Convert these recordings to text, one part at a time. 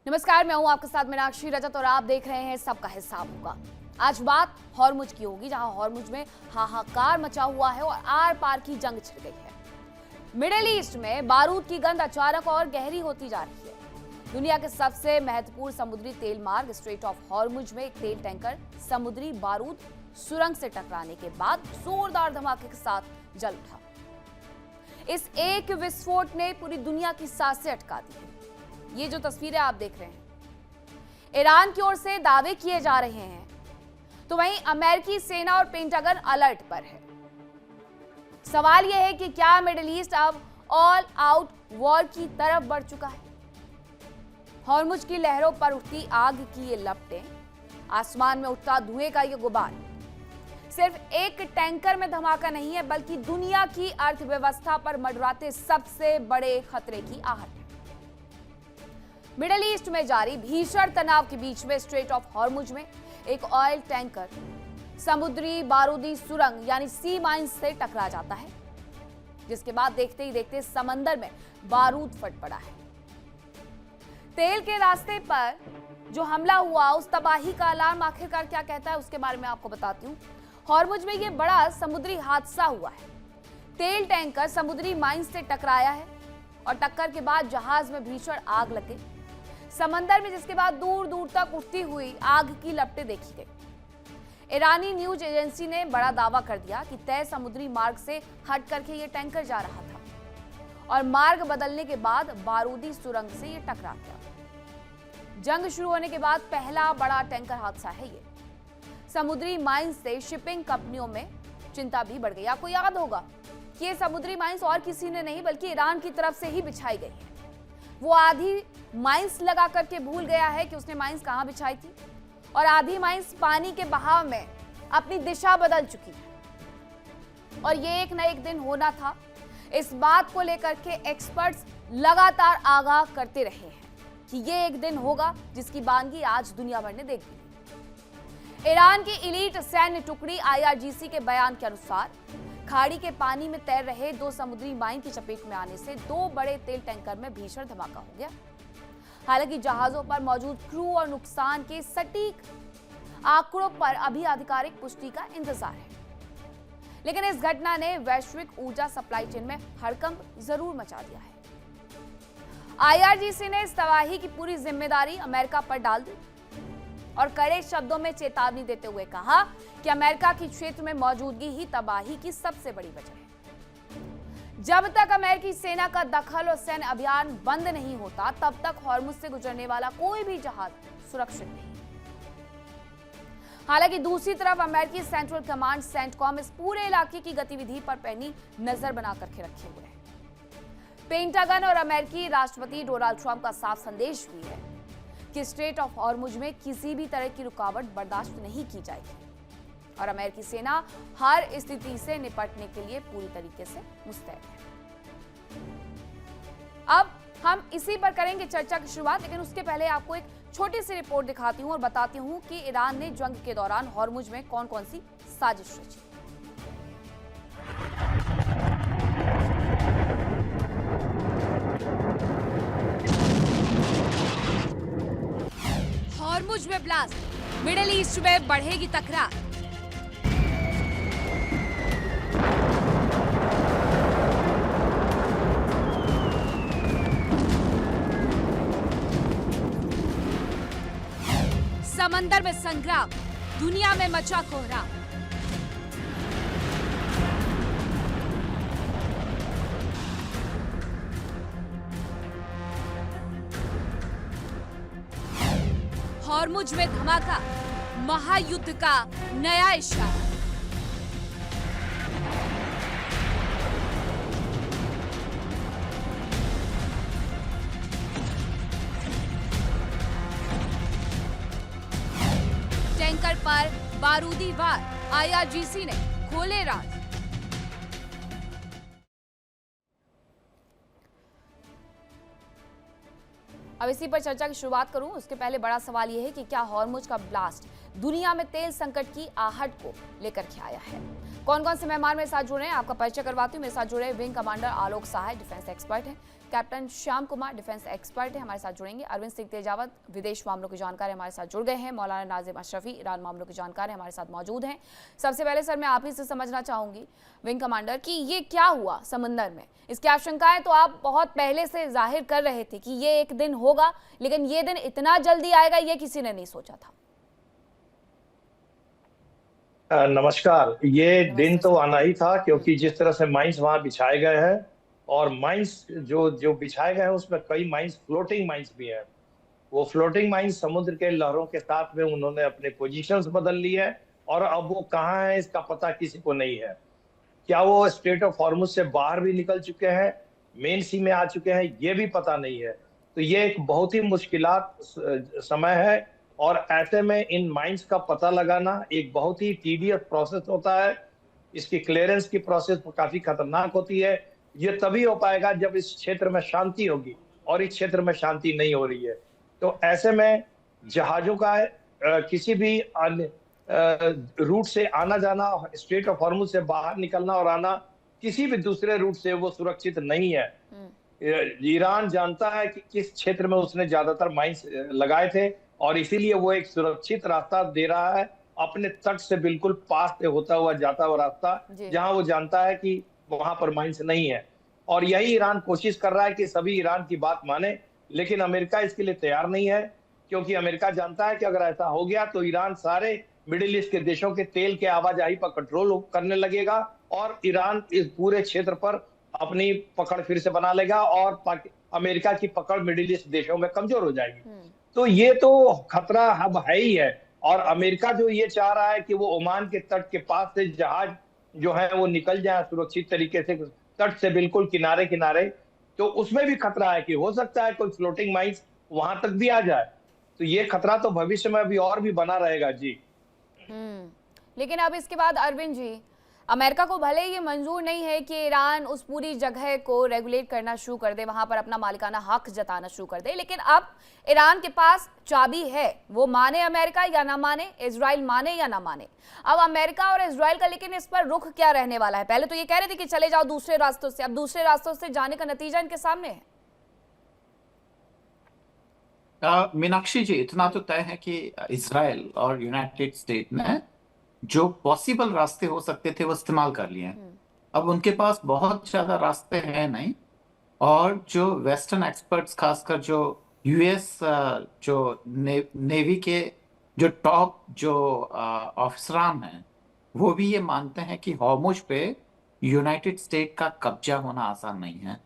नमस्कार, मैं हूं आपके साथ मीनाक्षी रजत और आप देख रहे हैं सबका हिसाब होगा। आज बात हॉर्मुज की होगी, जहां हॉर्मुज में हाहाकार मचा हुआ है और आर पार की जंग छिड़ गई है। मिडिल ईस्ट में बारूद की गंध अचानक और गहरी होती जा रही है। दुनिया के सबसे महत्वपूर्ण समुद्री तेल मार्ग स्ट्रेट ऑफ हॉर्मुज में एक तेल टैंकर समुद्री बारूद सुरंग से टकराने के बाद जोरदार धमाके के साथ जल उठा। इस एक विस्फोट ने पूरी दुनिया की सांसें अटका दी है। ये जो तस्वीरें आप देख रहे हैं, ईरान की ओर से दावे किए जा रहे हैं, तो वहीं अमेरिकी सेना और पेंटागन अलर्ट पर है। सवाल यह है कि क्या मिडिल ईस्ट अब ऑल आउट वॉर की तरफ बढ़ चुका है? हॉर्मुज की लहरों पर उठती आग की ये लपटें, आसमान में उठता धुएं का ये गुबार सिर्फ एक टैंकर में धमाका नहीं है, बल्कि दुनिया की अर्थव्यवस्था पर मंडराते सबसे बड़े खतरे की आहट है। मिडिल ईस्ट में जारी भीषण तनाव के बीच में स्ट्रेट ऑफ हॉर्मुज में एक ऑयल टैंकर समुद्री बारूदी सुरंग यानी सी माइंस से टकरा जाता है, जिसके बाद देखते ही देखते समंदर में बारूद फट पड़ा है। तेल के रास्ते पर जो हमला हुआ, उस तबाही का अलार्म आखिरकार क्या कहता है, उसके बारे में आपको बताती हूँ। हॉर्मुज में यह बड़ा समुद्री हादसा हुआ है। तेल टैंकर समुद्री माइंस से टकराया है और टक्कर के बाद जहाज में भीषण आग लग गई समंदर में, जिसके बाद दूर दूर तक उठती हुई आग की लपटें देखी गई। ईरानी न्यूज एजेंसी ने बड़ा दावा कर दिया कि तय समुद्री मार्ग से हट करके ये टैंकर जा रहा था और मार्ग बदलने के बाद बारूदी सुरंग से ये टकरा गया। जंग शुरू होने के बाद पहला बड़ा टैंकर हादसा है ये। समुद्री माइंस से शिपिंग कंपनियों में चिंता भी बढ़ गई। आपको याद होगा कि ये समुद्री माइंस और किसी ने नहीं बल्कि ईरान की तरफ से ही बिछाई गई है। वो आधी माइंस लगा करके भूल गया है कि उसने माइंस कहां बिछाई थी, और आधी माइंस पानी के बहाव में अपनी दिशा बदल चुकी है। और ये एक न एक दिन होना था। इस बात को लेकर के एक्सपर्ट्स लगातार आगाह करते रहे हैं कि ये एक दिन होगा जिसकी बानगी आज दुनिया भर ने देख ली। ईरान की इलीट सैन्य टुकड़ी IRGC के बयान के अनुसार खाड़ी के पानी में तैर रहे दो समुद्री माइन की चपेट में आने से दो बड़े तेल टैंकर में भीषण धमाका हो गया। हालांकि जहाजों पर मौजूद क्रू और नुकसान के सटीक आंकड़ों पर अभी आधिकारिक पुष्टि का इंतजार है, लेकिन इस घटना ने वैश्विक ऊर्जा सप्लाई चेन में हड़कंप जरूर मचा दिया है। IRGC ने इस तबाही की पूरी जिम्मेदारी अमेरिका पर डाल दी और कड़े शब्दों में चेतावनी देते हुए कहा कि अमेरिका की क्षेत्र में मौजूदगी ही तबाही की सबसे बड़ी वजह है। जब तक अमेरिकी सेना का दखल और सैन्य अभियान बंद नहीं होता, तब तक हॉर्मुज से गुजरने वाला कोई भी जहाज सुरक्षित नहीं। हालांकि दूसरी तरफ अमेरिकी सेंट्रल कमांड सेंटकॉम इस पूरे इलाके की गतिविधि पर पैनी नजर बना करके रखे हुए है। पेंटागन और अमेरिकी राष्ट्रपति डोनाल्ड ट्रंप का साफ संदेश भी है कि स्ट्रेट ऑफ हॉर्मुज में किसी भी तरह की रुकावट बर्दाश्त नहीं की जाएगी और अमेरिकी सेना हर स्थिति से निपटने के लिए पूरी तरीके से मुस्तैद है। अब हम इसी पर करेंगे चर्चा की शुरुआत, लेकिन उसके पहले आपको एक छोटी सी रिपोर्ट दिखाती हूं और बताती हूं कि ईरान ने जंग के दौरान हॉर्मुज में कौन कौन सी साजिश रची। हॉर्मुज में ब्लास्ट, मिडिल ईस्ट में बढ़ेगी तकरार। समंदर में संग्राम, दुनिया में मचा कोहराम। हॉर्मुज में धमाका, महायुद्ध का नया इशारा। टैंकर पर बारूदी वार, IRGC ने खोले राज। अब इसी पर चर्चा की शुरुआत करूं, उसके पहले बड़ा सवाल यह है कि क्या हॉर्मुज का ब्लास्ट दुनिया में तेल संकट की आहट को लेकर के आया है। कौन कौन से मेहमान मेरे साथ जुड़े हैं आपका परिचय करवाती हूँ। मेरे साथ जुड़े विंग कमांडर आलोक सहाय, डिफेंस एक्सपर्ट हैं। Captain Shyam Kumar, defence expert है, हमारे साथ जुड़ेंगे। अरविंद सिंह तेजावत, विदेश मामलों के जानकार हमारे साथ जुड़ गए हैं। मौलाना नाजिम अशरफी, ईरान मामलों के जानकार हमारे साथ मौजूद हैं। सबसे पहले सर मैं आप ही से समझना चाहूंगी विंग कमांडर कि ये क्या हुआ समंदर में, इसकी आशंकाएं तो आप बहुत पहले से जाहिर कर रहे थे कि ये एक दिन होगा, लेकिन ये दिन इतना जल्दी आएगा ये किसी ने नहीं सोचा था। नमस्कार। ये दिन तो सर। आना ही था, क्योंकि जिस तरह से माइंस वहां बिछाए गए हैं, और माइंस जो जो बिछाए गए हैं उसमें कई माइंस फ्लोटिंग माइंस भी हैं। वो फ्लोटिंग माइंस समुद्र के लहरों के साथ में उन्होंने अपने पोजीशंस बदल ली है, और अब वो कहाँ है इसका पता किसी को नहीं है। क्या वो स्ट्रेट ऑफ हॉर्मुज से बाहर भी निकल चुके हैं, मेन सी में आ चुके हैं, ये भी पता नहीं है। तो ये एक बहुत ही मुश्किलात समय है, और ऐसे में इन माइंस का पता लगाना एक बहुत ही टीडियस प्रोसेस होता है। इसकी क्लियरेंस की प्रोसेस काफी खतरनाक होती है। ये तभी हो पाएगा जब इस क्षेत्र में शांति होगी, और इस क्षेत्र में शांति नहीं हो रही है। तो ऐसे में जहाजों का किसी भी अन्य रूट से आना जाना, स्ट्रेट ऑफ हॉर्मुज से बाहर निकलना और आना, किसी भी दूसरे रूट से वो सुरक्षित नहीं है। ईरान जानता है कि किस क्षेत्र में उसने ज्यादातर माइंस लगाए थे, और इसीलिए वो एक सुरक्षित रास्ता दे रहा है, अपने तट से बिल्कुल पास से होता हुआ जाता हुआ रास्ता, जहां वो जानता है कि वहां पर माइंस नहीं है। और यही ईरान कोशिश कर रहा है कि सभी ईरान की बात माने, लेकिन अमेरिका इसके लिए तैयार नहीं है, क्योंकि अमेरिका जानता है कि अगर ऐसा हो गया तो ईरान सारे मिडिल ईस्ट के देशों के तेल के आवाजाही पर कंट्रोल करने लगेगा, और ईरान इस पूरे क्षेत्र पर अपनी पकड़ फिर से बना लेगा, और अमेरिका की पकड़ मिडिल ईस्ट देशों में कमजोर हो जाएगी। तो ये तो खतरा अब है ही है। और अमेरिका जो ये चाह रहा है कि वो ओमान के तट के पास से जहाज जो है वो निकल जाए सुरक्षित तरीके से, तट से बिल्कुल किनारे किनारे, तो उसमें भी खतरा है कि हो सकता है कोई फ्लोटिंग माइंस वहां तक भी आ जाए। तो ये खतरा तो भविष्य में अभी और भी बना रहेगा जी। लेकिन अब इसके बाद अरविंद जी, अमेरिका को भले ये मंजूर नहीं है कि ईरान उस पूरी जगह को रेगुलेट करना शुरू कर दे, वहां पर अपना मालिकाना हक जताना शुरू कर दे, लेकिन अब ईरान के पास चाबी है। वो माने अमेरिका या ना माने, इजराइल माने या ना माने, अब अमेरिका और इजराइल का लेकिन इस पर रुख क्या रहने वाला है। पहले तो ये कह रहे थे कि चले जाओ दूसरे रास्तों से, अब दूसरे रास्तों से जाने का नतीजा इनके सामने है। मीनाक्षी जी, इतना तो तय है कि इजराइल और यूनाइटेड स्टेट ने जो पॉसिबल रास्ते हो सकते थे वो इस्तेमाल कर लिए हैं। अब उनके पास बहुत ज्यादा रास्ते हैं नहीं, और जो वेस्टर्न एक्सपर्ट्स, खासकर जो यूएस जो नेवी के जो टॉप जो ऑफिसरान हैं, वो भी ये मानते हैं कि हॉर्मुज पे यूनाइटेड स्टेट का कब्जा होना आसान नहीं है।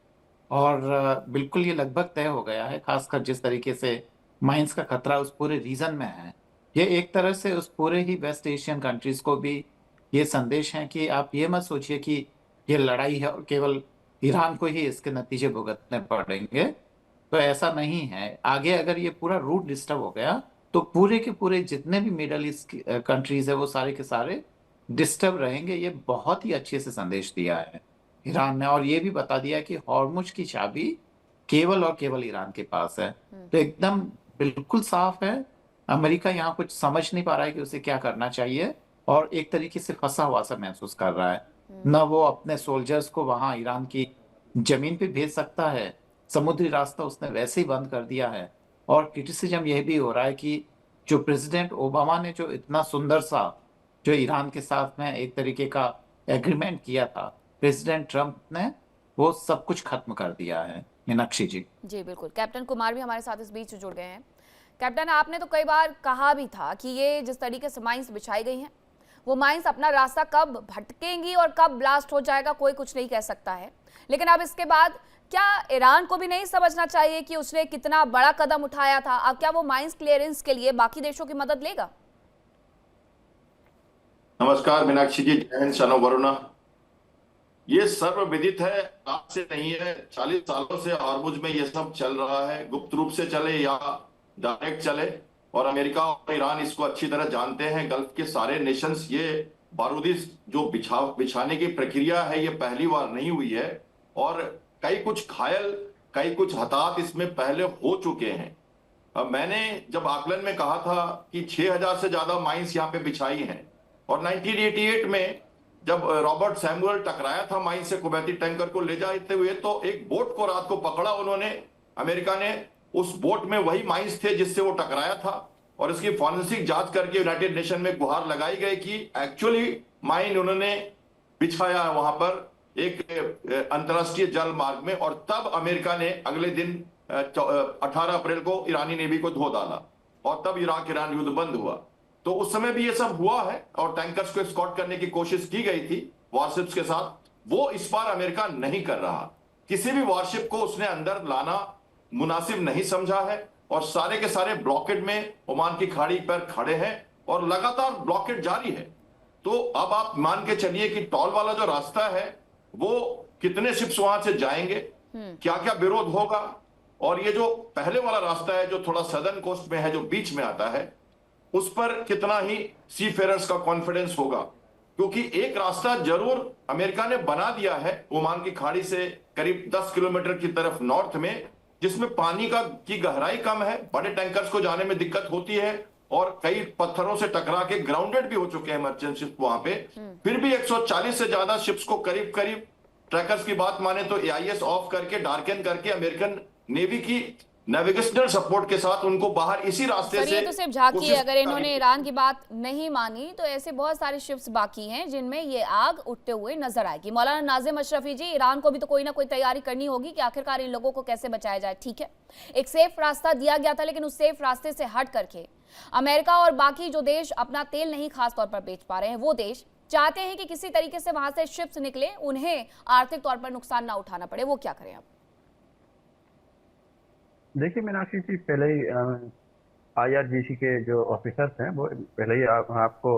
और बिल्कुल ये लगभग तय हो गया है, खासकर जिस तरीके से माइंस का खतरा उस पूरे रीजन में है। ये एक तरह से उस पूरे ही वेस्ट एशियन कंट्रीज को भी ये संदेश है कि आप ये मत सोचिए कि ये लड़ाई है और केवल ईरान को ही इसके नतीजे भुगतने पड़ेंगे। तो ऐसा नहीं है। आगे अगर ये पूरा रूट डिस्टर्ब हो गया तो पूरे के पूरे जितने भी मिडल ईस्ट कंट्रीज है वो सारे के सारे डिस्टर्ब रहेंगे। ये बहुत ही अच्छे से संदेश दिया है ईरान ने, और ये भी बता दिया कि हॉर्मुज की चाबी केवल और केवल ईरान के पास है। तो एकदम बिल्कुल साफ है। अमेरिका यहाँ कुछ समझ नहीं पा रहा है कि उसे क्या करना चाहिए, और एक तरीके से फंसा हुआ सा महसूस कर रहा है। न वो अपने सोल्जर्स को वहां ईरान की जमीन पे भेज सकता है, समुद्री रास्ता उसने वैसे ही बंद कर दिया है। और क्रिटिसिज्म यह भी हो रहा है कि जो प्रेसिडेंट ओबामा ने जो इतना सुंदर सा जो ईरान के साथ में एक तरीके का एग्रीमेंट किया था, प्रेसिडेंट ट्रंप ने वो सब कुछ खत्म कर दिया है। मीनाक्षी जी। जी बिल्कुल। कैप्टन कुमार भी हमारे साथ इस बीच जुड़ गए हैं। कैप्टन, आपने तो कई बार कहा भी था कि ये जिस तरीके से माइंस बिछाई गई हैं, वो माइंस अपना रास्ता कब भटकेंगी और कब ब्लास्ट हो जाएगा कोई कुछ नहीं कह सकता है। लेकिन अब इसके बाद क्या ईरान को भी नहीं समझना चाहिए कि उसने कितना बड़ा कदम उठाया था? अब क्या वो माइंस क्लियरेंस के लिए बाकी देशों की मदद लेगा? नमस्कार मीनाक्षी जी, जय हिंद, शनो वरुणा। ये सर्वविदित है, आज से नहीं है, 40 सालों से हॉर्मुज में ये सब चल रहा है, गुप्त रूप से चले या डायरेक्ट चले। और अमेरिका और ईरान इसको अच्छी तरह जानते हैं। गल्फ के सारे नेशंस, ये बारूदी जो बिछाने की प्रक्रिया है ये पहली बार नहीं हुई है, और कई कुछ घायल, कई कुछ हताहत इसमें पहले हो चुके हैं। मैंने जब आकलन में कहा था कि 6000 से ज्यादा माइंस यहाँ पे बिछाई हैं, और 1988 में जब रॉबर्ट सैमुअल टकराया था माइंस से कुवैती टैंकर को ले जाते हुए, तो एक बोट को रात को पकड़ा उन्होंने, अमेरिका ने। उस बोट में वही माइंस थे जिससे वो टकराया था, और इसकी फॉरेंसिक जांच करके यूनाइटेड नेशन में गुहार लगाई गई कि एक्चुअली माइन उन्होंने बिछाया है वहां पर एक अंतरराष्ट्रीय जल मार्ग में। और तब अमेरिका ने अगले दिन 18 अप्रैल को ईरानी नेवी को धो डाला, और तब इराक ईरान युद्ध बंद हुआ। तो उस समय भी ये सब हुआ है, और टैंकर्स को एस्कॉर्ट करने की कोशिश की गई थी वॉरशिप्स के साथ। वो इस बार अमेरिका नहीं कर रहा। किसी भी वॉरशिप को उसने अंदर लाना मुनासिब नहीं समझा है, और सारे के सारे ब्लॉकेड में ओमान की खाड़ी पर खड़े हैं, और लगातार ब्लॉकेड जारी है। तो अब आप मान के चलिए कि टॉल वाला जो रास्ता है, वो कितने शिप्स वहां से जाएंगे, क्या क्या विरोध होगा, और ये जो पहले वाला रास्ता है जो थोड़ा सदर्न कोस्ट में है, जो बीच में आता है, उस पर कितना ही सी फेरर्स का कॉन्फिडेंस होगा। क्योंकि एक रास्ता जरूर अमेरिका ने बना दिया है ओमान की खाड़ी से करीब 10 किलोमीटर की तरफ नॉर्थ में, जिसमें पानी की गहराई कम है, बड़े टैंकर्स को जाने में दिक्कत होती है, और कई पत्थरों से टकरा के ग्राउंडेड भी हो चुके हैं मर्चेंट शिप वहां पे। फिर भी 140 से ज्यादा शिप्स को करीब करीब, ट्रैकर्स की बात माने तो एआईएस ऑफ करके, डार्कन करके, अमेरिकन नेवी की नेविगेशनल सपोर्ट के साथ उनको बाहर इसी रास्ते से। ये तो सिर्फ झांकी है, अगर इन्होंने ईरान की बात नहीं मानी तो ऐसे बहुत सारे शिप्स बाकी हैं जिनमें ये आग उठते हुए नजर आएगी। मौलाना नाजिम अशरफी जी, ईरान को भी तो कोई ना कोई तैयारी करनी होगी कि आखिरकार इन लोगों को कैसे बचाया जाए। ठीक है, एक सेफ रास्ता दिया गया था, लेकिन उस सेफ रास्ते से हट करके अमेरिका और बाकी जो देश अपना तेल नहीं खास तौर पर बेच पा रहे हैं, वो देश चाहते हैं कि किसी तरीके से वहां से शिप्स निकले, उन्हें आर्थिक तौर पर नुकसान ना उठाना पड़े। वो क्या करें अब? देखिए मीनाक्षी जी, पहले ही IRGC के जो ऑफिसर्स हैं वो पहले ही आपको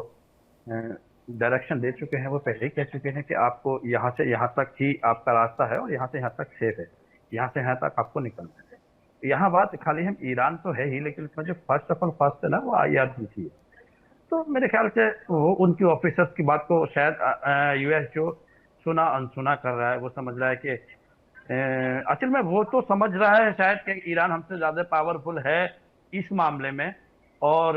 डायरेक्शन दे चुके हैं। वो पहले ही कह चुके हैं कि आपको यहाँ से यहाँ तक ही आपका रास्ता है, और यहाँ से यहाँ तक सेफ है, यहाँ से यहाँ तक आपको निकलना है। यहाँ बात खाली हम ईरान तो है ही, लेकिन उसमें जो फर्स्ट ऑफ ऑल फर्स्ट है ना, वो IRGC है। तो मेरे ख्याल से वो उनकी ऑफिसर्स की बात को शायद US जो सुना अनसुना कर रहा है, वो समझ रहा है कि असल में वो तो समझ रहा है शायद कि ईरान हमसे ज्यादा पावरफुल है इस मामले में। और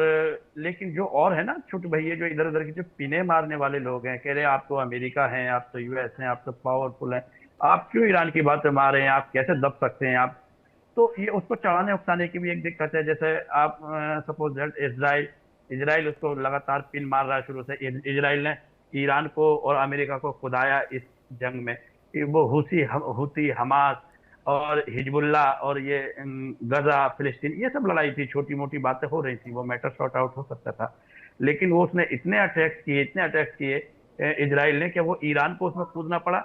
लेकिन जो और है ना छोटे भैया, जो इधर उधर के जो पिने मारने वाले लोग हैं, कह रहे हैं आप तो अमेरिका हैं, आप तो US हैं, आप तो पावरफुल हैं, आप क्यों ईरान की बातें मार रहे हैं, आप कैसे दब सकते हैं आप। तो ये उसको चढ़ाने उकसाने की भी एक दिक्कत है। जैसे आप सपोज दैट इजराइल उसको लगातार पिन मार रहा है शुरू से। इजराइल ने ईरान को और अमेरिका को खुदाया इस जंग में। वो हुती, हमास और हिजबुल्ला और ये गजा, फिलिस्तीन, ये सब लड़ाई थी, छोटी मोटी बातें हो रही थी, वो मैटर सॉर्ट आउट हो सकता था। लेकिन वो उसने इतने अटैक्स किए इजराइल ने कि वो ईरान को उसमें कूदना पड़ा।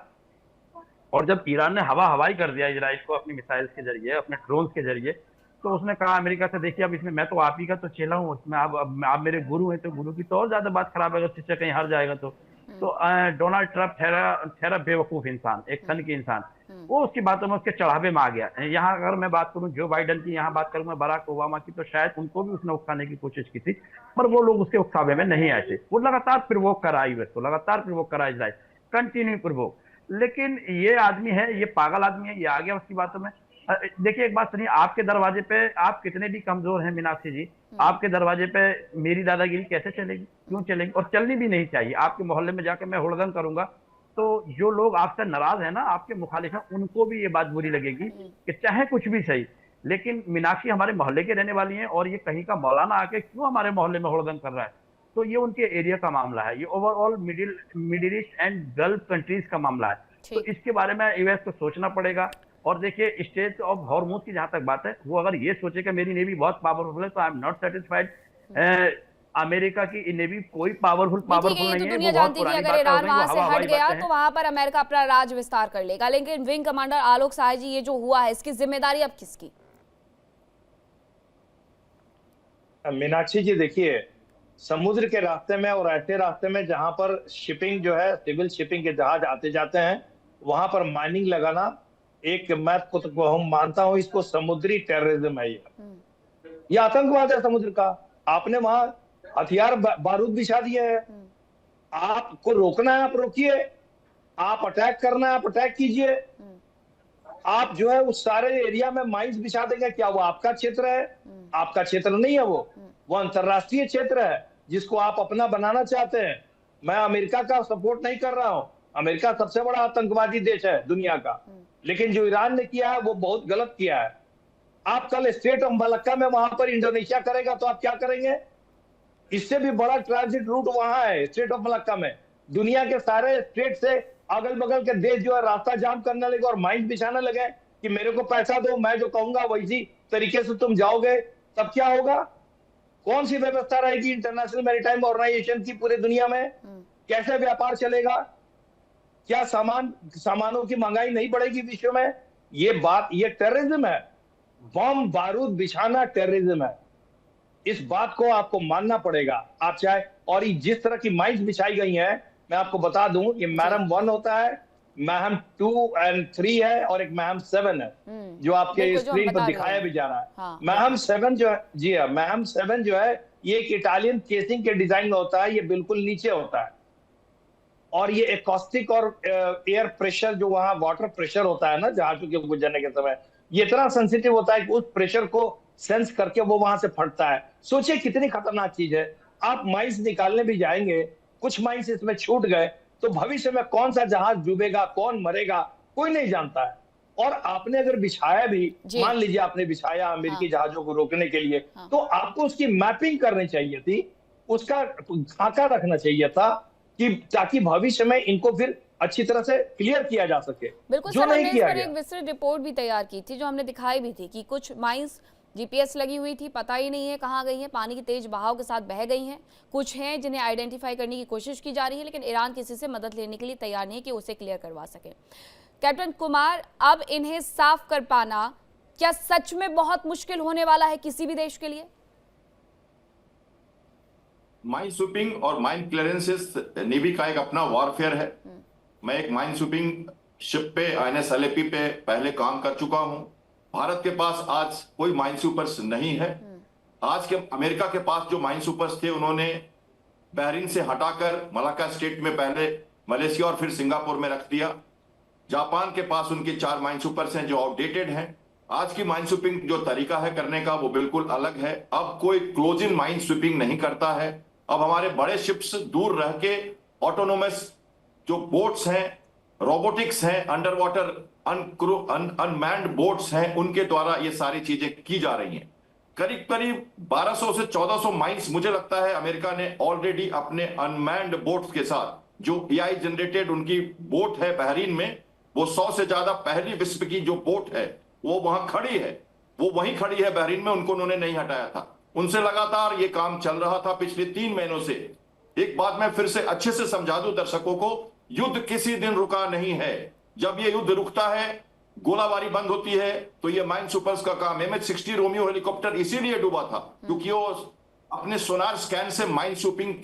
और जब ईरान ने हवाई कर दिया इजराइल को अपनी मिसाइल्स के जरिए, अपने ड्रोन्स के जरिए, तो उसने कहा अमेरिका से, देखिए अब इसमें मैं तो आप ही का तो चेला हूँ, उसमें आप मेरे गुरु हैं, तो गुरु की तो और ज्यादा बात खराब है अगर शिष्य कहीं हार जाएगा तो। डोनाल्ड ट्रंप ठहरा बेवकूफ इंसान, एक सन की इंसान, वो उसकी बातों में उसके चढ़ावे में आ गया। यहाँ अगर मैं बात करूँ जो बाइडन की, यहाँ बात करूँ मैं बराक ओबामा की, तो शायद उनको भी उसने उकसाने की कोशिश की थी, पर वो लोग उसके उकसावे में नहीं आए थे। वो लगातार प्रोवोक करा यूएस को, लगातार प्रोवोक करा इजराइल, कंटिन्यू प्रोवोक। लेकिन ये आदमी है, ये पागल आदमी है, ये आ गया उसकी बातों में। देखिए एक बात सुनिए, आपके दरवाजे पे आप कितने भी कमजोर हैं मीनाक्षी जी, आपके दरवाजे पे मेरी दादागिरी कैसे चलेगी, क्यों चलेगी, और चलनी भी नहीं चाहिए। आपके मोहल्ले में जाकर मैं हुड़दंग करूंगा तो जो लोग आपसे नाराज है ना, आपके मुखालिफ हैं, उनको भी ये बात बुरी लगेगी कि चाहे कुछ भी सही, लेकिन मीनाक्षी हमारे मोहल्ले के रहने वाली है, और ये कहीं का मौलाना आके क्यों हमारे मोहल्ले में हुड़दंग कर रहा है। तो ये उनके एरिया का मामला है, ये overall middle east and gulf countries का मामला है। तो इसके बारे में यूएस को सोचना पड़ेगा। और देखिए स्टेट ऑफ हॉर्मुज की जहां तक बात है, वो अगर ये सोचे कि मेरी नेवी बहुत पावरफुल है, तो I am not satisfied. America की नेवी कोई पावरफुल नहीं है। दुनिया जानती है कि अगर ईरान वहां से हट गया तो वहां पर अमेरिका अपना राज विस्तार कर लेगा। लेकिन विंग कमांडर आलोक सहाय जी, ये जो हुआ है इसकी जिम्मेदारी अब किसकी? मीनाक्षी जी देखिए, समुद्र के रास्ते में और ऐसे रास्ते में जहां पर शिपिंग जो है, सिविल शिपिंग के जहाज आते जाते हैं, वहां पर माइनिंग लगाना एक, मैं हम मानता हूं इसको समुद्री टेररिज्म है। ये आतंकवाद है समुद्र का। आपने वहां हथियार बारूद बिछा दिए है, आपको रोकना है आप रोकिए, आप अटैक करना है आप अटैक कीजिए। आप जो है उस सारे एरिया में माइंस बिछा देंगे, क्या वो आपका क्षेत्र है? आपका क्षेत्र नहीं है वो अंतरराष्ट्रीय क्षेत्र है जिसको आप अपना बनाना चाहते हैं। मैं अमेरिका का सपोर्ट नहीं कर रहा हूं, अमेरिका सबसे बड़ा आतंकवादी देश है दुनिया का, लेकिन जो ईरान ने किया है वो बहुत गलत किया है। आप कल स्ट्रेट ऑफ मलक्का में वहां पर इंडोनेशिया करेगा तो आप क्या करेंगे? इससे भी बड़ा ट्रांजिट रूट वहां है स्ट्रेट ऑफ मलक्का में। दुनिया के सारे स्टेट से अगल बगल के देश जो है रास्ता जाम करने लगे और माइंस बिछाने लगे कि मेरे को पैसा दो, मैं जो कहूंगा वैसी तरीके से तुम जाओगे, तब क्या होगा? कौन सी व्यवस्था रहेगी इंटरनेशनल मैरीटाइम ऑर्गेनाइजेशन की पूरे दुनिया में? कैसे व्यापार चलेगा? क्या सामानों की महंगाई नहीं बढ़ेगी विश्व में? ये टेररिज्म है। बम बारूद बिछाना टेररिज्म है। इस बात को आपको मानना पड़ेगा। आप चाहे, और जिस तरह की माइंस बिछाई गई हैं, मैं आपको बता दूं, ये मैहम 1 होता है, मैहम 2 और 3 है, और एक मैहम 7 है जो आपके स्क्रीन पर दिखाया भी जा रहा है। हाँ, मैहम 7 जो है, जी हाँ, मैहम 7 जो है ये एक इटालियन केसिंग के डिजाइन में होता है। ये बिल्कुल नीचे होता है और ये एकॉस्टिक और एयर प्रेशर, जो वहां वाटर प्रेशर होता है ना जहाजों के गुजरने के समय, ये इतना सेंसिटिव होता है कि उस प्रेशर को सेंस करके वो वहां से फटता है। सोचिए कितनी खतरनाक चीज है। आप माइंस निकालने भी जाएंगे, कुछ माइंस इसमें छूट गए तो भविष्य में कौन सा जहाज डूबेगा, कौन मरेगा, कोई नहीं जानता है। और आपने अगर बिछाया भी, मान लीजिए आपने बिछाया अमेरिकी जहाजों को रोकने के लिए, तो आपको उसकी मैपिंग करनी चाहिए थी, उसका खाका रखना चाहिए था कि ताकि भविष्य में इनको फिर अच्छी तरह से क्लियर किया जा सके। बिल्कुल जो सर, नहीं हमने किया इस पर गया। एक विस्तृत रिपोर्ट भी तैयार की थी जो हमने दिखाई भी थी कि कुछ माइंस जीपीएस लगी हुई थी, पता ही नहीं है कहाँ गई है, पानी की तेज बहाव के साथ बह गई हैं। कुछ हैं जिन्हें आइडेंटिफाई करने की कोशिश की जा रही है, लेकिन ईरान किसी से मदद लेने के लिए तैयार नहीं है कि उसे क्लियर करवा सके। कैप्टन कुमार, अब इन्हें साफ कर पाना क्या सच में बहुत मुश्किल होने वाला है किसी भी देश के लिए? माइन स्वीपिंग और माइन क्लियरेंसेस नेवी का एक अपना वॉरफेयर है। मैं एक माइन स्वीपिंग शिप पे INS अलेपी पे पहले काम कर चुका हूं। भारत के पास आज कोई माइन स्वीपर्स नहीं है। आज के अमेरिका के पास जो माइन स्वीपर्स थे उन्होंने बहरीन से हटाकर मलाक्का स्टेट में पहले मलेशिया और फिर सिंगापुर में रख दिया। जापान के पास उनके 4 माइन स्वीपर्स हैं जो आउटडेटेड हैं। आज की माइन स्वीपिंग जो तरीका है करने का वो बिल्कुल अलग है। अब कोई क्लोज इन माइन स्वीपिंग नहीं करता है। अब हमारे बड़े शिप्स दूर रह के ऑटोनोमस जो बोट्स हैं, रोबोटिक्स हैं, अंडर वाटर अनमैन्ड बोट्स हैं, उनके द्वारा ये सारी चीजें की जा रही हैं। करीब करीब 1200 से 1400 माइल्स मुझे लगता है अमेरिका ने ऑलरेडी अपने अनमैन्ड बोट्स के साथ, जो AI जनरेटेड उनकी बोट है बहरीन में, वो 100 से ज्यादा पहली विश्व की जो बोट है वो वहां खड़ी है, वो वहीं खड़ी है बहरीन में, उनको उन्होंने नहीं हटाया था। उनसे लगातार ये काम चल रहा था पिछले 3 महीनों से। एक बात मैं फिर से अच्छे से समझा दूं दर्शकों को, युद्ध किसी दिन रुका नहीं है। जब ये युद्ध रुकता है, गोलाबारी बंद होती है, तो ये माइन सुपर्स का काम। MH-60 रोमियो हेलीकॉप्टर इसीलिए डूबा था क्योंकि वो अपने सोनार स्कैन से माइन शूपिंग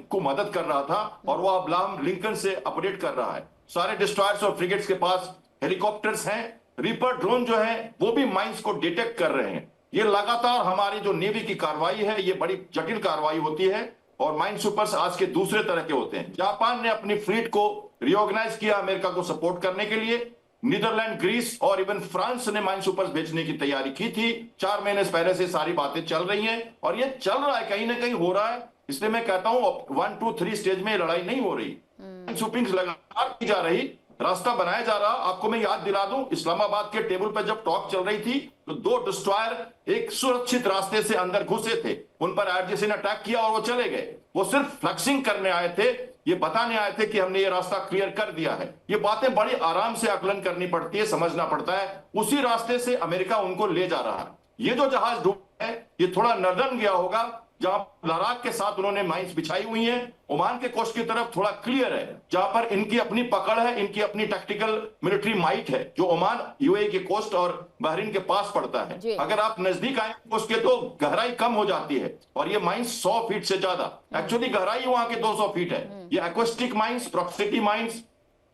को मदद कर रहा था और वो अब्राहम लिंकन से अपडेट कर रहा है। सारे डिस्ट्रॉयर्स और फ्रिगेट्स के पास हेलीकॉप्टर्स हैं। रीपर ड्रोन जो है वो भी माइंस को डिटेक्ट कर रहे हैं। ये लगातार हमारी जो नेवी की कार्रवाई है, ये बड़ी जटिल कार्रवाई होती है और माइन सुपर्स आज के दूसरे तरह के होते हैं। जापान ने अपनी फ्लीट को रिऑर्गेनाइज किया अमेरिका को सपोर्ट करने के लिए। नीदरलैंड, ग्रीस और इवन फ्रांस ने माइन सुपर्स भेजने की तैयारी की थी। 4 महीने पहले से सारी बातें चल रही हैं और ये चल रहा है, कहीं ना कहीं हो रहा है। इसलिए मैं कहता हूं 1, 2, 3 स्टेज में लड़ाई नहीं हो रही, माइन सुपिंग लगातार की जा रही, रास्ता बनाया जा रहा। आपको मैं याद दिला दूं, इस्लामाबाद के टेबल पर जब टॉक चल रही थी तो 2 डिस्ट्रॉयर एक सुरक्षित रास्ते से अंदर घुसे थे, उन पर IRGC ने अटैक किया और वो चले गए। वो सिर्फ फ्लैक्सिंग करने आए थे, ये बताने आए थे कि हमने ये रास्ता क्लियर कर दिया है। ये बातें बड़ी आराम से आकलन करनी पड़ती है, समझना पड़ता है। उसी रास्ते से अमेरिका उनको ले जा रहा है। ये जो जहाज डूबा है ये थोड़ा नर्दर्न गया होगा, जहां लद्दाख के साथ उन्होंने माइंस बिछाई हुई हैं। ओमान के कोस्ट की तरफ थोड़ा क्लियर है, जहां पर इनकी अपनी पकड़ है, इनकी अपनी टैक्टिकल मिलिट्री माइट है, जो ओमान UAE के कोस्ट और बहरीन के पास पड़ता है। अगर आप नजदीक आए कोस्ट के तो गहराई कम हो जाती है और ये माइंस 100 फीट से ज्यादा, एक्चुअली गहराई वहां के 200 फीट है। ये acoustic mines, proximity mines,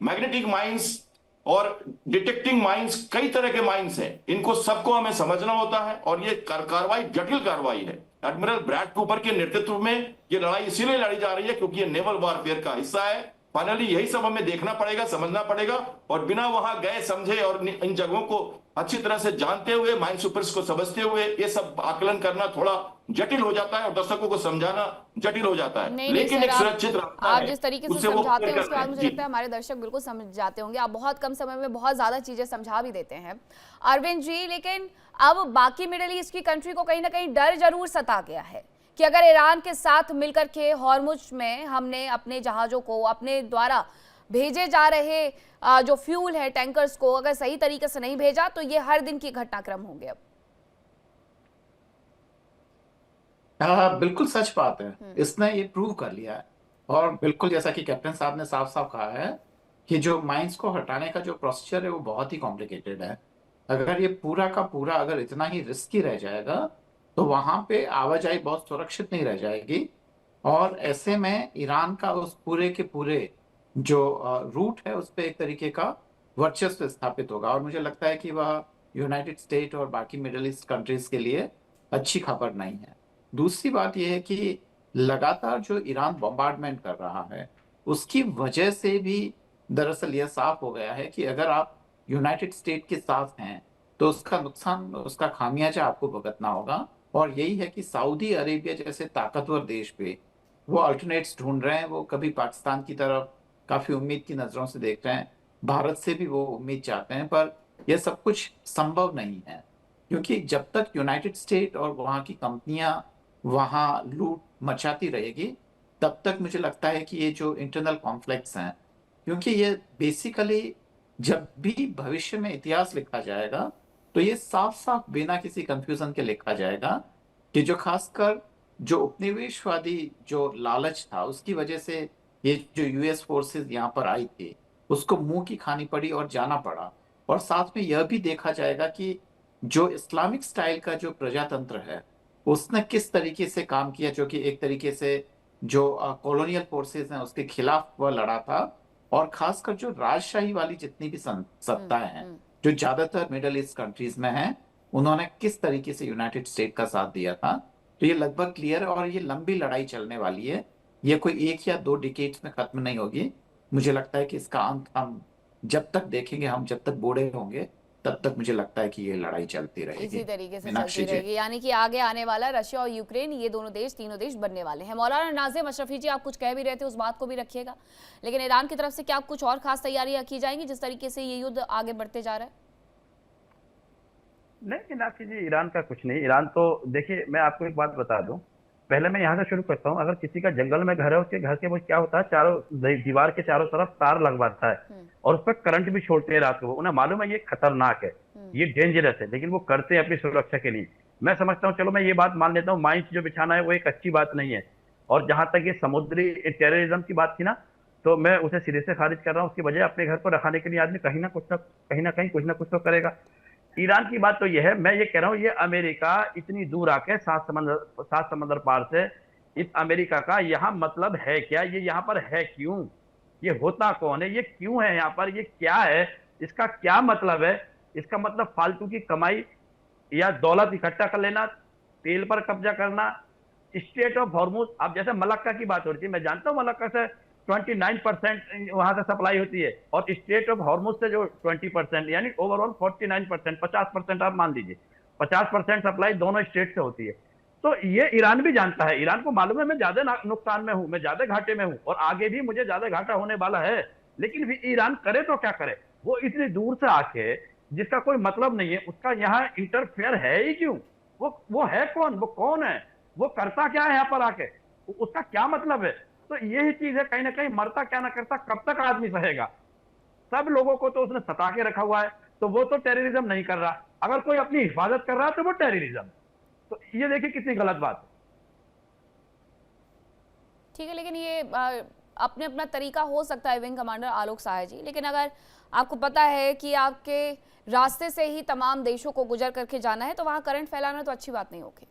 magnetic mines और डिटेक्टिंग माइंस, कई तरह के माइंस हैं। इनको सबको हमें समझना होता है और ये कार्रवाई जटिल कार्रवाई है। एडमिरल ब्रैड कूपर के नेतृत्व में ये लड़ाई इसीलिए लड़ी जा रही है क्योंकि ये नेवल वॉरफेयर का हिस्सा है फाइनली यही सब हमें देखना पड़ेगा, समझना पड़ेगा, और बिना वहां गए समझे और इन जगहों को अच्छी तरह से जानते हुए, माइंड सुपर्स को समझते हुए ये सब आकलन करना थोड़ा जटिल हो जाता है और दर्शकों को समझाना जटिल हो जाता है। नहीं लेकिन सर, एक सुरक्षित रास्ता आप है, जिस तरीके से उससे वो समझाते हैं कर उसके बाद सकते मुझे हैं। लगता है हमारे दर्शक बिल्कुल समझ जाते होंगे। आप बहुत कम समय में बहुत ज्यादा चीजें समझा भी देते हैं अरविंद जी, लेकिन अब बाकी मिडिल ईस्ट की कंट्री को कहीं ना कहीं डर जरूर सता गया है कि अगर ईरान के साथ मिलकर के हॉर्मुज में हमने अपने जहाजों को, अपने द्वारा भेजे जा रहे जो फ्यूल है टैंकर्स को, अगर सही तरीके से नहीं भेजा तो ये हर दिन की घटनाक्रम होंगे। अब बिल्कुल सच बात है, इसने ये प्रूव कर लिया है। और बिल्कुल जैसा कि कैप्टन साहब ने साफ साफ कहा है कि जो माइंस को हटाने का जो प्रोसीजर है वो बहुत ही कॉम्प्लिकेटेड है। अगर ये पूरा का पूरा अगर इतना ही रिस्की रह जाएगा तो वहां पे आवाजाही बहुत सुरक्षित नहीं रह जाएगी, और ऐसे में ईरान का उस पूरे के पूरे जो रूट है उस पे एक तरीके का वर्चस्व स्थापित होगा। और मुझे लगता है कि वह यूनाइटेड स्टेट और बाकी मिडिल ईस्ट कंट्रीज के लिए अच्छी खबर नहीं है। दूसरी बात यह है कि लगातार जो ईरान बॉम्बार्डमेंट कर रहा है उसकी वजह से भी दरअसल यह साफ हो गया है कि अगर आप यूनाइटेड स्टेट के साथ हैं तो उसका नुकसान, उसका खामियाजा आपको भुगतना होगा। और यही है कि सऊदी अरेबिया जैसे ताकतवर देश पे वो अल्टरनेट्स ढूंढ रहे हैं, वो कभी पाकिस्तान की तरफ काफी उम्मीद की नजरों से देख रहे हैं, भारत से भी वो उम्मीद चाहते हैं, पर यह सब कुछ संभव नहीं है क्योंकि जब तक यूनाइटेड स्टेट और वहाँ की कंपनियां वहाँ लूट मचाती रहेगी तब तक मुझे लगता है कि ये जो इंटरनल कॉन्फ्लिक्ट्स हैं, क्योंकि ये बेसिकली जब भी भविष्य में इतिहास लिखा जाएगा तो ये साफ साफ बिना किसी कंफ्यूजन के लिखा जाएगा कि जो खासकर जो उपनिवेशवादी जो लालच था उसकी वजह से ये जो यूएस फोर्सेस यहाँ पर आई थी उसको मुंह की खानी पड़ी और जाना पड़ा। और साथ में यह भी देखा जाएगा कि जो इस्लामिक स्टाइल का जो प्रजातंत्र है उसने किस तरीके से काम किया, जो कि एक तरीके से जो कॉलोनियल फोर्सेस हैं उसके खिलाफ वह लड़ा था। और खासकर जो राजशाही वाली जितनी भी सत्ताएं हैं जो ज्यादातर मिडिल ईस्ट कंट्रीज में हैं, उन्होंने किस तरीके से यूनाइटेड स्टेट का साथ दिया था। तो ये लगभग क्लियर है और ये लंबी लड़ाई चलने वाली है, ये कोई 1 या 2 डिकेड्स में खत्म नहीं होगी। मुझे लगता है कि इसका अंत हम जब तक देखेंगे, हम जब तक बूढ़े होंगे तब तक मुझे लगता है कि ये लड़ाई चलती रहेगी, इसी तरीके से मीनाक्षी चलती जी। रहेगी। यानी कि आगे आने वाला रशिया और यूक्रेन, ये दोनों देश, तीनों देश बनने वाले हैं। मौलाना नाज़िम अशरफी जी, आप कुछ कह भी रहे थे, उस बात को भी रखिएगा। लेकिन ईरान की तरफ से क्या कुछ और खास तैयारियां की जाएंगी जिस तरीके से ये युद्ध आगे बढ़ते जा रहा है? नहीं मीनाक्षी जी, ईरान का कुछ नहीं। ईरान तो देखिए, मैं आपको एक बात बता दूं, पहले मैं यहाँ से शुरू करता हूँ। अगर किसी का जंगल में घर है, उसके घर के वो क्या होता है, चारों दीवार के चारों तरफ तार लगवाता है और उस पर करंट भी छोड़ते हैं रात को। उन्हें मालूम है ये खतरनाक है, ये डेंजरस है, लेकिन वो करते हैं अपनी सुरक्षा के लिए। मैं समझता हूँ, चलो मैं ये बात मान लेता हूँ, माइंस जो बिछाना है वो एक अच्छी बात नहीं है। और जहां तक ये समुद्री टेररिज्म की बात थी ना, तो मैं उसे सिरे से खारिज कर रहा हूँ। उसकी वजह अपने घर को रखाने के लिए आदमी कहीं ना कहीं कुछ ना कुछ तो करेगा। ईरान की बात तो यह है, मैं ये कह रहा हूँ, ये अमेरिका इतनी दूर आके 7 समंदर पार से, इस अमेरिका का यहाँ मतलब है क्या? ये यहाँ पर है क्यों? ये होता कौन है? ये क्यों है यहाँ पर? ये क्या है? इसका क्या मतलब है? इसका मतलब फालतू की कमाई या दौलत इकट्ठा कर लेना, तेल पर कब्जा करना, स्टेट ऑफ हॉर्मुज। अब जैसे मलक्का की बात हो रही थी, मैं जानता हूँ मलक्का से 29% वहां से सप्लाई होती है, और स्टेट ऑफ हॉर्मुज से जो 20%, यानी ओवरऑल 49%, 50% आप मान लीजिए, 50% सप्लाई दोनों स्टेट से होती है। तो ये ईरान भी जानता है, ईरान को मालूम है मैं ज्यादा नुकसान में हूं, मैं ज्यादा घाटे में हूं, और आगे भी मुझे ज्यादा घाटा होने वाला है। लेकिन भी ईरान करे तो क्या करे? वो इतनी दूर से आके, जिसका कोई मतलब नहीं है, उसका यहाँ इंटरफेयर है ही क्यों? वो है कौन? वो कौन है? वो करता क्या है यहाँ पर आके? उसका क्या मतलब है? तो यही चीज है, कहीं ना कहीं मरता क्या ना करता, कब तक आदमी सहेगा? सब लोगों को तो उसने सता के रखा हुआ है, तो वो तो टेररिज्म नहीं कर रहा। अगर कोई अपनी हिफाजत कर रहा है तो वो टेररिज्म। तो ये देखिए कितनी गलत बात है। ठीक है, लेकिन ये अपने अपना तरीका हो सकता है विंग कमांडर आलोक सहाय जी, लेकिन अगर आपको पता है कि आपके रास्ते से ही तमाम देशों को गुजर करके जाना है तो वहां करंट फैलाना तो अच्छी बात नहीं होगी।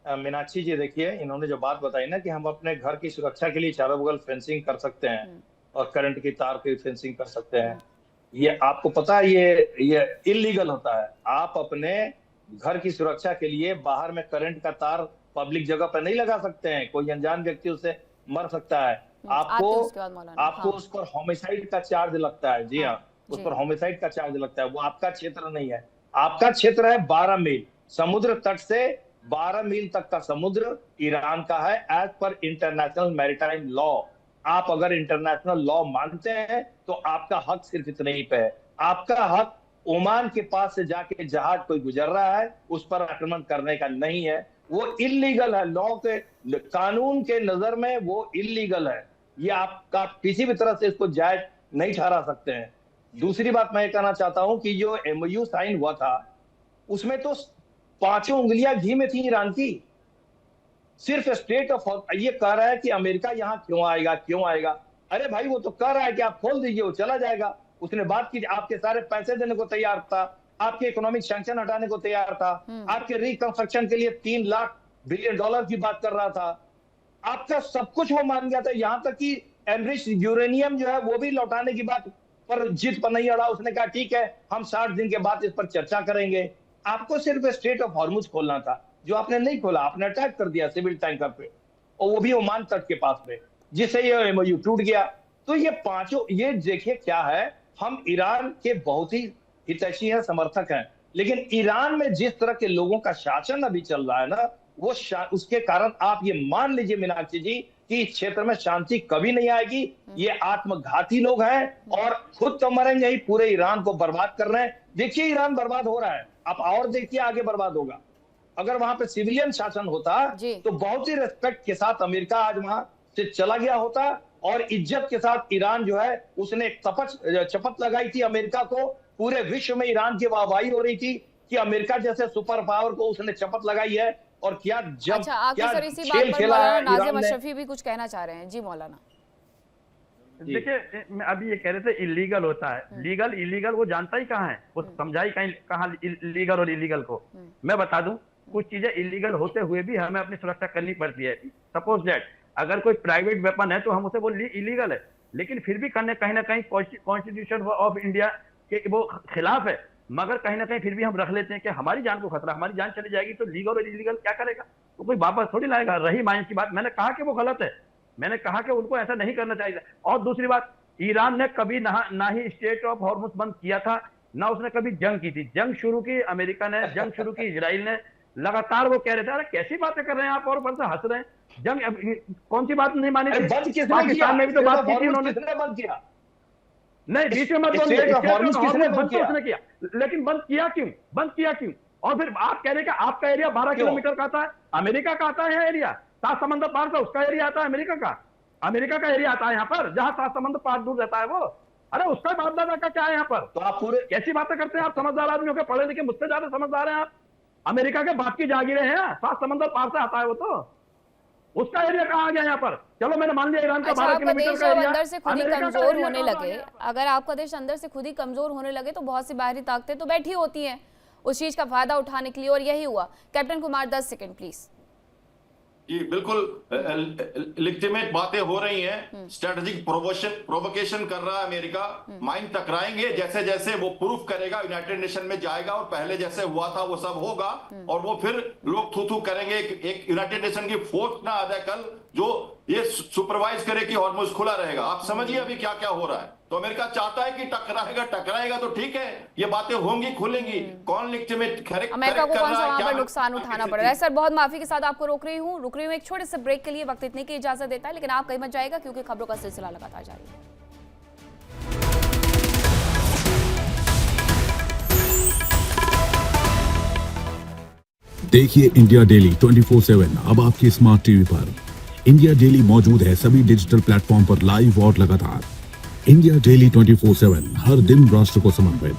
मीनाक्षी जी देखिए, इन्होंने जो बात बताई ना कि हम अपने घर की सुरक्षा के लिए चारों बगल फेंसिंग कर सकते हैं और करंट की तार की फेंसिंग कर सकते हैं, ये आपको पता है ये इलीगल होता है। आप अपने घर की सुरक्षा के लिए बाहर में करंट का तार पब्लिक जगह पर नहीं लगा सकते हैं, कोई अनजान व्यक्ति उससे मर सकता है। आते हैं उसके बाद मौलाना। आपको हाँ। उस पर होमिसाइड का चार्ज लगता है। जी हाँ, हाँ, उस जी। पर होमिसाइड का चार्ज लगता है। वो आपका क्षेत्र नहीं है। आपका क्षेत्र है 12 मील समुद्र तट से 12 मील तक का समुद्र ईरान का है, as per international maritime law. आप अगर इंटरनेशनल लॉ मानते हैं तो आपका हक सिर्फ इतने ही पे है। आपका हक ओमान के पास से जाके जहाज कोई गुजर रहा है उस पर आक्रमण करने का नहीं है। वो इलीगल है, लॉ के कानून के नजर में वो इलीगल है। ये आपका किसी भी तरह से इसको जायज नहीं ठहरा सकते हैं। दूसरी बात मैं कहना चाहता हूं कि जो एमओयू साइन हुआ था उसमें तो 5 उंगलियां घी में थी ईरान की। सिर्फ स्टेट ऑफ ये कह रहा है कि अमेरिका यहां क्यों आएगा। अरे भाई, वो तो कह रहा है कि आप खोल दीजिए, वो चला जाएगा। उसने बात की, आपके सारे पैसे देने को तैयार था, आपके इकोनॉमिक सैंक्शन हटाने को तैयार था, आपके रिकंस्ट्रक्शन के लिए $3 लाख बिलियन की बात कर रहा था। आपका सब कुछ वो मान गया था, यहां तक कि एनरिच यूरेनियम जो है वो भी लौटाने की बात पर जिद पर नहीं अड़ा। उसने कहा ठीक है, हम 60 दिन के बाद इस पर चर्चा करेंगे। आपको सिर्फ स्ट्रेट ऑफ हॉर्मुज खोलना था, जो आपने नहीं खोला। आपने अटैक कर दिया सिविल टैंकर पे, और वो भी ओमान तट के पास में, जिससे ये एमओयू टूट गया। तो ये पांचों, ये देखिए क्या है, हम ईरान के बहुत ही हितैषी हैं, समर्थक हैं, लेकिन ईरान में जिस तरह के लोगों का शासन अभी चल रहा है ना, वो उसके कारण आप ये मान लीजिए मीनाक्षी जी कि इस क्षेत्र में शांति कभी नहीं आएगी। ये आत्मघाती लोग हैं और खुद तो मरेंगे ही, पूरे ईरान को बर्बाद कर रहे हैं। देखिए ईरान बर्बाद हो रहा है, आप और देखिए आगे बर्बाद होगा। अगर वहां पे सिविलियन शासन होता तो बहुत ही रिस्पेक्ट के साथ अमेरिका आज वहां से चला गया होता, और इज्जत के साथ ईरान जो है उसने एक शपथ लगाई थी अमेरिका को। पूरे विश्व में ईरान की वाहवाही हो रही थी कि अमेरिका जैसे सुपर पावर को उसने शपथ लगाई है। और क्या जब अच्छा, आपके सर इसी बात खेल पर खेला मौलाना है नाज़िम ईरान ने। अशरफी भी कुछ कहना चाह रहे हैं। जी मौलाना। देखिए, मैं अभी ये कह रहे थे इलीगल होता है, लीगल इलीगल वो जानता ही कहाँ है, वो समझा ही कहाँ लीगल और इलीगल को। मैं बता दूं, कुछ चीजें इलीगल होते हुए भी हमें अपनी सुरक्षा करनी पड़ती है। सपोज दैट अगर कोई प्राइवेट वेपन है तो हम उसे वो इलीगल है, लेकिन फिर भी कहीं ना कहीं कॉन्स्टिट्यूशन ऑफ इंडिया के वो खिलाफ है, मगर कहीं ना कहीं फिर भी हम रख लेते हैं कि हमारी जान को खतरा, हमारी जान चली जाएगी तो लीगल और इलीगल क्या करेगा, तो कोई वापस थोड़ी लाएगा। रही माइंस की बात, मैंने कहा कि वो गलत है, मैंने कहा कि उनको ऐसा नहीं करना चाहिए। और दूसरी बात, ईरान ने कभी ना ही स्टेट ऑफ हॉर्मुज बंद किया था, ना उसने कभी जंग की थी। जंग शुरू की अमेरिका ने, जंग शुरू की इजराइल ने। लगातार वो कह रहे थे अरे कैसी बातें कर रहे हैं आप, और ऊपर से हंस रहे हैं। जंग कौन सी बात नहीं मानी थी? पाकिस्तान में भी तो बात की थी उन्होंने। बंद किया नहीं, बीच में मत बोलिए, बंद तो उसने किया, लेकिन बंद किया क्यों? और फिर आप कह रहे हैं कि आपका एरिया 12 किलोमीटर का आता है, अमेरिका का आता है एरिया, 7 समंदर पार से उसका एरिया आता है, अमेरिका का एरिया आता है यहाँ पर, जहां 7 समंदर पार दूर रहता है वो। अरे उसका बाप दादा का क्या है यहाँ पर? तो आप पूरे कैसी बातें करते हैं आप? समझदार आदमी होकर, पढ़े लिखे मुझसे ज्यादा समझदार हैं आप। अमेरिका के बाप की जागीरें हैं, 7 समंदर पार से आता है वो, तो उसका एरिया कहाँ आ गया यहाँ पर? चलो मैंने मान लिया ईरान का 12 किलोमीटर का एरिया। अंदर से खुद ही कमजोर होने लगे, अगर आपका देश अंदर से खुद ही कमजोर होने लगे तो बहुत सी बाहरी ताकतें तो बैठी होती हैं उस चीज का फायदा उठाने के लिए, और यही हुआ। Captain Kumar 10 second please. जी बिल्कुल लेजिटिमेट बातें हो रही हैं। स्ट्रेटेजिक प्रोवोकेशन कर रहा है अमेरिका। माइन टकराएंगे, जैसे जैसे वो प्रूफ करेगा यूनाइटेड नेशन में जाएगा और पहले जैसे हुआ था वो सब होगा, और वो फिर लोग थू करेंगे। एक यूनाइटेड नेशन की फोर्स ना आ जाए कल जो ये सुपरवाइज करे कि हॉर्मुज खुला रहेगा। आप समझिए अभी क्या क्या हो रहा है। तो अमेरिका चाहता है कि टकराएगा तो ठीक है, ये बातें होंगी, खुलेंगी। कौन लेजिटिमेट अमेरिका को कौन सा वहां पर नुकसान उठाना पड़ रहा है? सर बहुत माफी के साथ आपको रुक रही हूँ एक छोटे से ब्रेक के लिए। वक्त इतने की इजाजत देता है, लेकिन आप कहीं मत जाएगा क्योंकि खबरों का सिलसिला लगातार जारी है। देखिए इंडिया डेली 24/7 अब आपकी स्मार्ट टीवी पर। इंडिया डेली मौजूद है सभी डिजिटल प्लेटफॉर्म पर लाइव और लगातार। इंडिया डेली 24/7 हर दिन राष्ट्र को समर्पित।